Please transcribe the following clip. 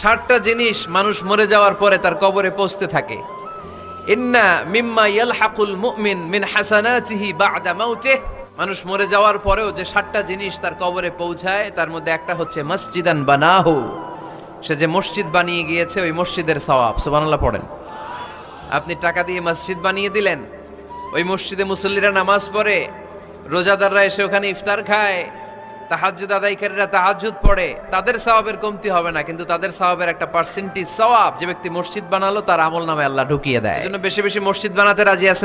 60টা জিনিস মানুষ মরে যাওয়ার পরে তার কবরে পৌঁছতে থাকে। ইন্না মিম্মা ইয়ালহাকুল মুমিন মিন হাসানাতিহি বা'দা মাউতিহি। মানুষ মরে যাওয়ার পরেও যে 60টা জিনিস তার কবরে পৌঁছায় তার মধ্যে একটা হচ্ছে মসজিদান বানাহু। সে যে মসজিদ বানিয়ে গিয়েছে ওই মসজিদের সওয়াব। সুবহানাল্লাহ পড়েন। আপনি টাকা দিয়ে মসজিদ বানিয়ে দিলেন, ওই মসজিদে মুসল্লিরা নামাজ পড়ে, রোজাদাররা এসে ওখানে ইফতার খায়, তাহাজ্জুদ আদায়কারীরা তাহাজ্জুদ পড়ে, তাদের সওয়াবের কমতি হবে না, কিন্তু তাদের সওয়াবের একটা পার্সেন্টেজ সওয়াব যে ব্যক্তি মসজিদ বানালো তার আমলনামায় আল্লাহ ঢুকিয়ে দেয়। এজন্য বেশি বেশি মসজিদ বানাতে রাজি আছেন?